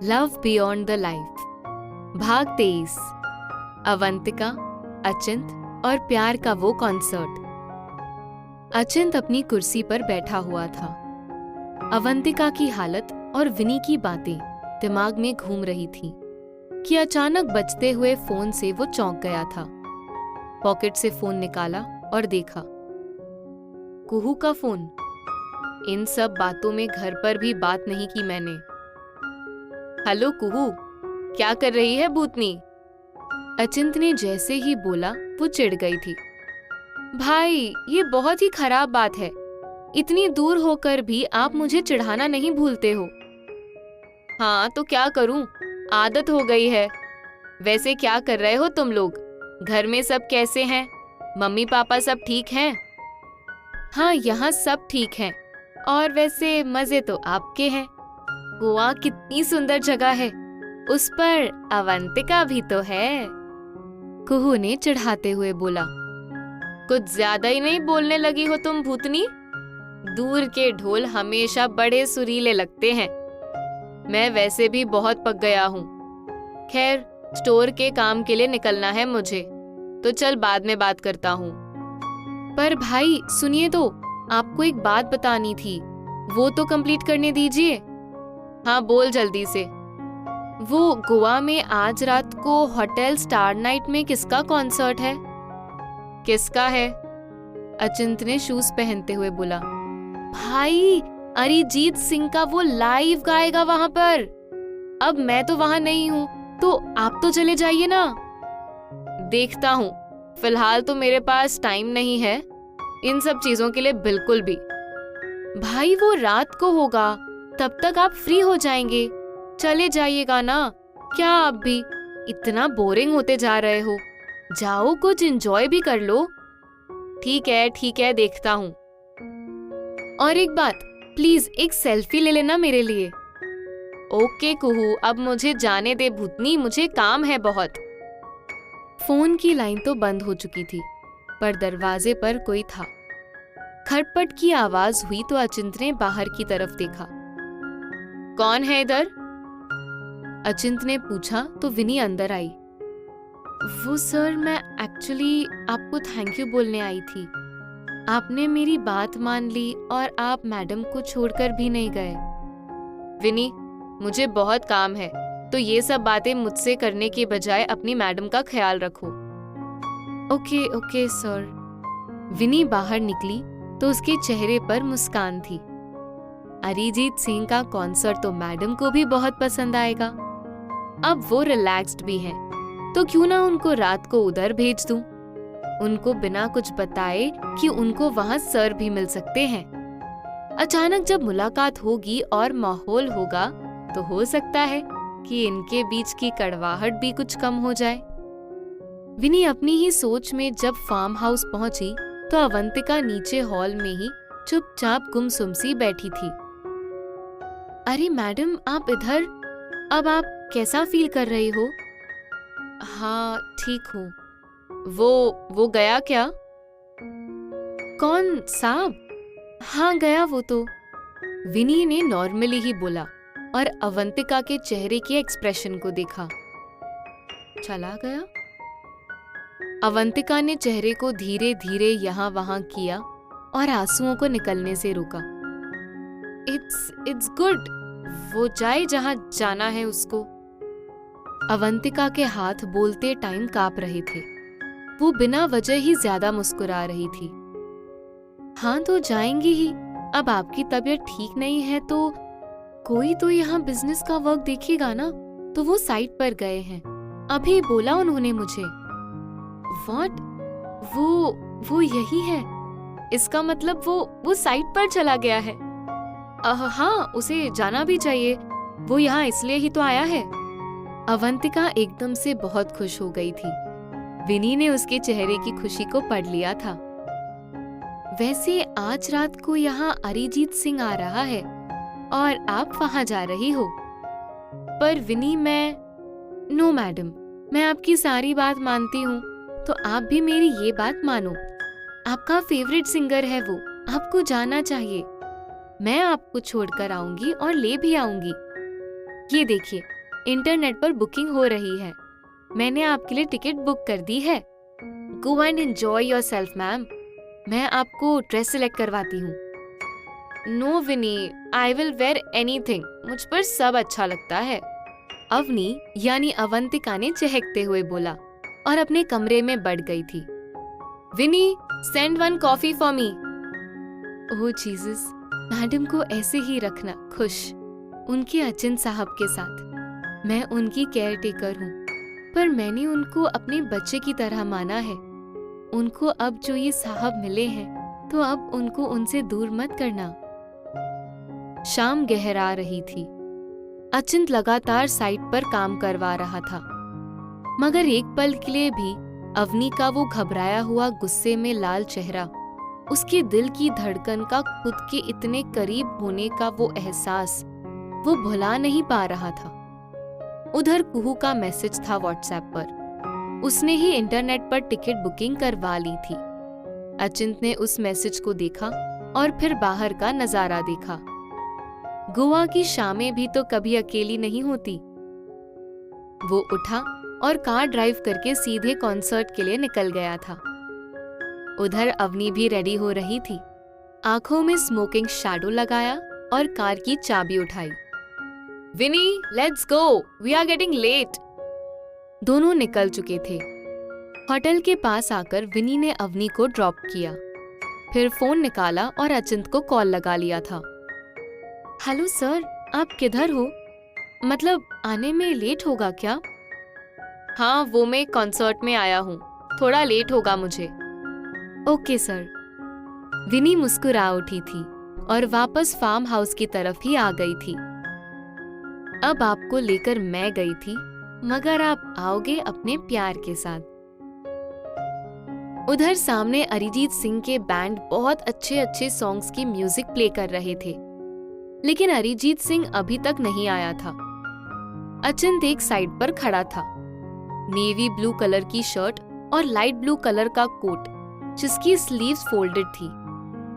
Love beyond the life, भाग 23। अवंतिका, अचिंत और प्यार का वो कॉन्सर्ट। अचिंत अपनी कुर्सी पर बैठा हुआ था। अवंतिका की हालत और विनी की बातें दिमाग में घूम रही थी कि अचानक बजते हुए फोन से वो चौंक गया था। पॉकेट से फोन निकाला और देखा, कुहू का फोन। इन सब बातों में घर पर भी बात नहीं की मैंने। हेलो कुहू, क्या कर रही है भूतनी? अचिंत ने जैसे ही बोला वो चिढ़ गई थी। भाई, ये बहुत ही खराब बात है। इतनी दूर होकर भी आप मुझे चिढ़ाना नहीं भूलते हो। हाँ तो क्या करूं, आदत हो गई है। वैसे क्या कर रहे हो तुम लोग? घर में सब कैसे हैं? मम्मी पापा सब ठीक हैं? हाँ, यहाँ सब ठीक हैं। और वैसे मजे तो आपके हैं। गोवा कितनी सुंदर जगह है, उस पर अवंतिका भी तो है। कुहू ने चिढ़ाते हुए बोला। कुछ ज्यादा ही नहीं बोलने लगी हो तुम भूतनी? दूर के ढोल हमेशा बड़े सुरीले लगते हैं। मैं वैसे भी बहुत पक गया हूँ। खैर, स्टोर के काम के लिए निकलना है मुझे, तो चल बाद में बात करता हूँ। पर भाई सुनिए तो, आपको एक बात बतानी थी, वो तो कंप्लीट करने दीजिए। हाँ बोल जल्दी से। वो गोवा में आज रात को होटल स्टार नाइट में किसका कॉन्सर्ट है? किसका है? अचिंत ने शूज पहनते हुए बोला। भाई, अरिजीत सिंह का वो लाइव गाएगा वहां पर। अब मैं तो वहां नहीं हूँ, तो आप तो चले जाइए ना। देखता हूँ, फिलहाल तो मेरे पास टाइम नहीं है इन सब चीजों के लिए बिल्कुल भी। भाई वो रात को होगा, तब तक आप फ्री हो जाएंगे। चले जाइएगा ना। क्या आप भी इतना बोरिंग होते जा रहे हो? जाओ, कुछ एंजॉय भी कर लो। ठीक है, देखता हूँ। और एक बात, प्लीज एक सेल्फी ले लेना मेरे लिए। ओके कुहू, अब मुझे जाने दे भूतनी, मुझे काम है बहुत। फोन की लाइन तो बंद हो चुकी थी, पर दरवाजे पर कोई था। खटपट की आवाज हुई तो अचिंत ने बाहर की तरफ देखा। कौन है इधर? अचिंत ने पूछा तो विनी अंदर आई। वो सर, मैं एक्चुअली आपको थैंक यू बोलने आई थी। आपने मेरी बात मान ली और आप मैडम को छोड़कर भी नहीं गए। विनी, मुझे बहुत काम है, तो ये सब बातें मुझसे करने के बजाय अपनी मैडम का ख्याल रखो। Okay sir. विनी बाहर निकली तो उसके चेहरे पर मुस्कान थी। अरिजीत सिंह का कॉन्सर्ट तो मैडम को भी बहुत पसंद आएगा। अब वो रिलैक्स्ड भी हैं, तो क्यों ना उनको रात को उधर भेज दूं। उनको बिना कुछ बताए कि उनको वहां सर भी मिल सकते हैं। अचानक जब मुलाकात होगी और माहौल होगा, तो हो सकता है कि इनके बीच की कड़वाहट भी कुछ कम हो जाए। विनी अपनी ही सोच में जब फार्म हाउस पहुंची तो अवंतिका नीचे हॉल में ही चुपचाप गुमसुम सी बैठी थी। अरे मैडम, आप इधर? अब आप कैसा फील कर रही हो? हाँ ठीक हूँ। वो गया क्या? कौन, साहब? हाँ गया वो तो। विनी ने नॉर्मली ही बोला और अवंतिका के चेहरे के एक्सप्रेशन को देखा। चला गया? अवंतिका ने चेहरे को धीरे धीरे यहाँ वहां किया और आंसुओं को निकलने से रोका। इट्स गुड, वो जाए जहां जाना है उसको। अवंतिका के हाथ बोलते टाइम कांप रहे थे। वो बिना वजह ही ज्यादा मुस्कुरा रही थी। हाँ तो जाएंगी ही। अब आपकी तबीयत ठीक नहीं है तो कोई तो यहाँ बिजनेस का वर्क देखेगा ना, तो वो साइट पर गए हैं, अभी बोला उन्होंने मुझे। व्हाट? वो यही है? इसका मतलब वो साइट पर चला गया है। हाँ, उसे जाना भी चाहिए, वो यहाँ इसलिए ही तो आया है। अवंतिका एकदम से बहुत खुश हो गई थी। विनी ने उसके चेहरे की खुशी को पढ़ लिया था। वैसे आज रात को यहाँ अरिजीत सिंह आ रहा है और आप वहां जा रही हो। पर विनी, नो मैडम, मैं आपकी सारी बात मानती हूँ, तो आप भी मेरी ये बात मानो। आपका फेवरेट सिंगर है वो, आपको जाना चाहिए। मैं आपको छोड़कर आऊंगी और ले भी आऊंगी। ये देखिए, इंटरनेट पर बुकिंग हो रही है। मैंने आपके लिए टिकट बुक कर दी है। Go and enjoy yourself ma'am. मैं आपको ड्रेस सिलेक्ट करवाती हूँ। No Vinnie, I will wear anything. मुझ पर सब अच्छा लगता है। अवनी यानी अवंतिका ने चहकते हुए बोला और अपने कमरे में बढ़ गई थी। Vinny, send one coffee for me. Oh Jesus, madam को ऐसे ही रखना खुश, उनके अचिंत साहब के साथ। मैं उनकी केयर टेकर हूँ, पर मैंने उनको अपने बच्चे की तरह माना है। उनको अब जो ये साहब मिले हैं, तो अब उनको उनसे दूर मत करना। शाम गहरा रही थी। अचिंत लगातार साइट पर काम करवा रहा था, मगर एक पल के लिए भी अवनी का वो घबराया हुआ गुस्से में लाल चेहरा, उसके दिल की धड़कन का खुद के इतने करीब होने का वो एहसास वो भुला नहीं पा रहा था। उधर कुहू का मैसेज था व्हाट्सएप पर। उसने ही इंटरनेट पर टिकट बुकिंग करवा ली थी। अचिंत ने उस मैसेज को देखा और फिर बाहर का नजारा देखा। गोवा की शामें भी तो कभी अकेली नहीं होती। वो उठा और कार ड्राइव करके सीधे कॉन्सर्ट के लिए निकल गया था। उधर अवनी भी रेडी हो रही थी। आंखों में स्मोकिंग शैडो लगाया और कार की चाबी उठाई। Vinny, let's go, we are getting late. दोनों निकल चुके थे। होटल के पास आकर विनी ने अवनी को ड्रॉप किया, फिर फोन निकाला और अचिंत को कॉल लगा लिया था। हेलो सर, आप किधर हो? मतलब आने में लेट होगा क्या? हाँ, वो मैं कॉन्सर्ट में आया हूँ, थोड़ा लेट होगा मुझे। Okay sir. विनी मुस्कुरा उठी थी और वापस फार्म हाउस की तरफ ही आ गई थी। अब आपको लेकर मैं गई थी, मगर आप आओगे अपने प्यार के साथ। उधर सामने अरिजीत सिंह के बैंड बहुत अच्छे अच्छे सॉन्ग्स की म्यूजिक प्ले कर रहे थे, लेकिन अरिजीत सिंह अभी तक नहीं आया था। अचिंत एक साइड पर खड़ा था। नेवी ब्लू कलर की शर्ट और लाइट ब्लू कलर का कोट, जिसकी स्लीव्स फोल्डेड थी।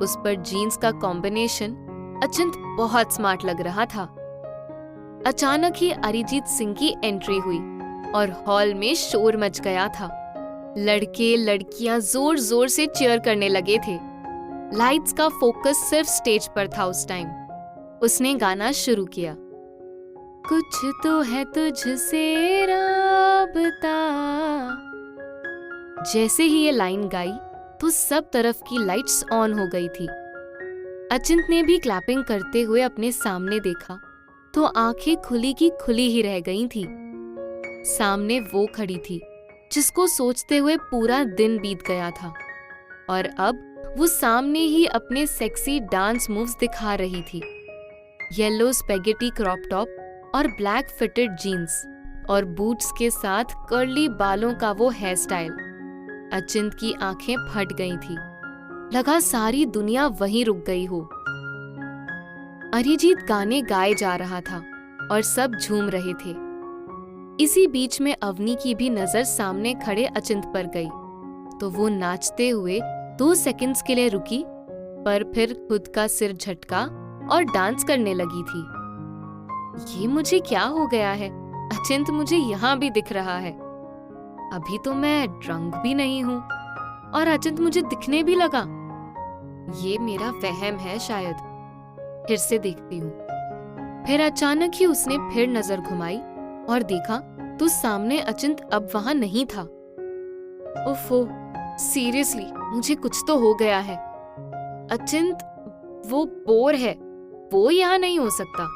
उस पर जीन्स का कॉम्बिनेशन अचिंत बहुत स्मार्ट लग रहा था। अचानक ही अरिजीत सिंह की एंट्री हुई और हॉल में शोर मच गया था। लड़के लड़कियां जोर जोर से चीयर करने लगे थे। लाइट्स का फोकस सिर्फ स्टेज पर था उस टाइम। उसने गाना शुरू किया। कुछ तो है तुझसे राबता। जैसे ही ये लाइन गाई तो सब तरफ की लाइट्स ऑन हो गई थी। अचिंत ने भी क्लैपिंग करते हुए अपने सामने देखा तो आंखें खुली की खुली ही रह गई थी। सामने वो खड़ी थी जिसको सोचते हुए पूरा दिन बीत गया था, और अब वो सामने ही अपने सेक्सी डांस मूव्स दिखा रही थी। येलो स्पेगेटी क्रॉप टॉप और ब्लैक फिटेड जीन्स और बूट्स के साथ कर्ली बालों का वो हेयर स्टाइल। अचिंत की आंखें फट गई थी। लगा सारी दुनिया वहीं रुक गई हो। अरिजीत गाने गाए जा रहा था और सब झूम रहे थे। इसी बीच में अवनी की भी नजर सामने खड़े अचिंत पर गई, तो वो नाचते हुए 2 सेकंड्स के लिए रुकी, पर फिर खुद का सिर झटका और डांस करने लगी थी। ये मुझे क्या हो गया है? अचिंत मुझे यहाँ भी दिख रहा है। अभी तो मैं ड्रंक भी नहीं हूँ और अचिंत मुझे दिखने भी लगा। ये मेरा वहम है शायद। फिर से देखती हूँ। फिर अचानक ही उसने फिर नजर घुमाई और देखा तो सामने अचिंत अब वहां नहीं था। ओफो, सीरियसली मुझे कुछ तो हो गया है। अचिंत वो बोर है, वो यहाँ नहीं हो सकता।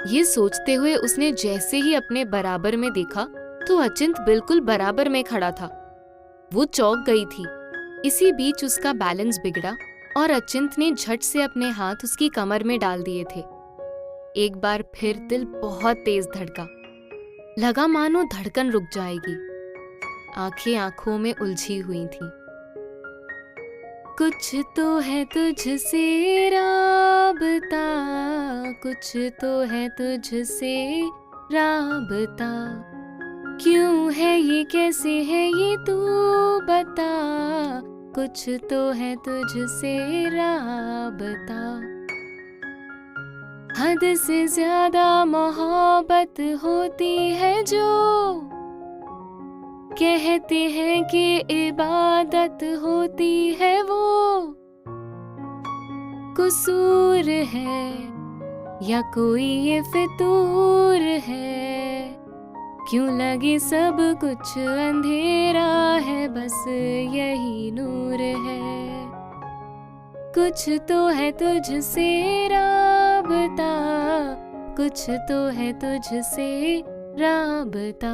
ये सोचते हुए उसने जैसे ही अपने बराबर में देखा तो अचिंत बिल्कुल बराबर में खड़ा था। वो चौंक गई थी। इसी बीच उसका बैलेंस बिगड़ा और अचिंत ने झट से अपने हाथ उसकी कमर में डाल दिए थे। एक बार फिर दिल बहुत तेज धड़का। लगा मानो धड़कन रुक जाएगी। आंखें आंखों में उलझी हुई थी। कुछ तो है तुझसे राबता, कुछ तो है तुझसे राबता। क्यों है ये, कैसे है ये, तू बता। कुछ तो है तुझसे राबता। हद से ज्यादा मोहब्बत होती है जो कहते हैं कि इबादत होती है वो कसूर है या कोई ये फितूर है क्यों लगे सब कुछ अंधेरा है बस यही नूर है कुछ तो है तुझसे राबता कुछ तो है तुझसे राबता।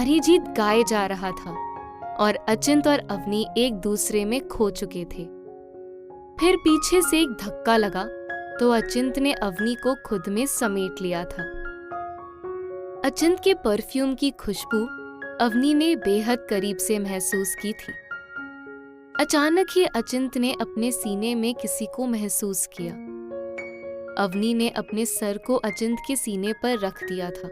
अरिजीत गाए जा रहा था और अचिंत और अवनी एक दूसरे में खो चुके थे। फिर पीछे से एक धक्का लगा तो अचिंत ने अवनी को खुद में समेट लिया था। अचिंत के परफ्यूम की खुशबू अवनी ने बेहद करीब से महसूस की थी। अचानक ही अचिंत ने अपने सीने में किसी को महसूस किया। अवनी ने अपने सर को अचिंत के सीने पर रख दिया था,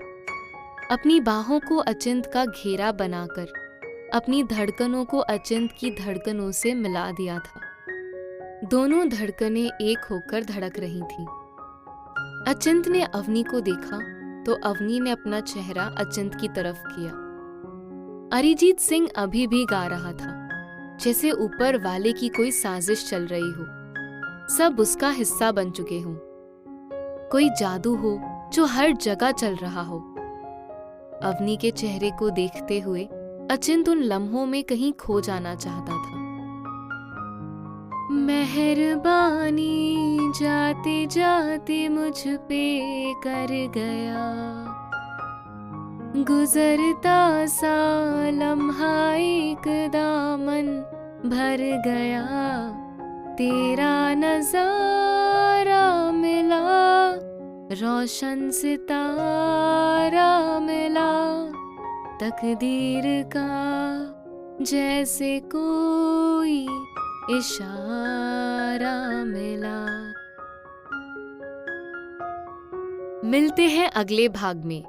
अपनी बाहों को अचिंत का घेरा बनाकर अपनी धड़कनों को अचिंत की धड़कनों से मिला दिया था। दोनों धड़कनें एक होकर धड़क रही थीं। अचिंत ने अवनी को देखा तो अवनी ने अपना चेहरा अचिंत की तरफ किया। अरिजीत सिंह अभी भी गा रहा था, जैसे ऊपर वाले की कोई साजिश चल रही हो, सब उसका हिस्सा बन चुके हों। कोई जादू हो जो हर जगह चल रहा हो। अवनी के चेहरे को देखते हुए अचिंत उन लम्हों में कहीं खो जाना चाहता था। मेहरबानी जाते जाते मुझ पे कर गया, गुजरता सा लम्हा एक दामन भर गया, तेरा नजारा मिला, रोशन सितारा मिला, तकदीर का जैसे कोई इशारा मिला। मिलते हैं अगले भाग में।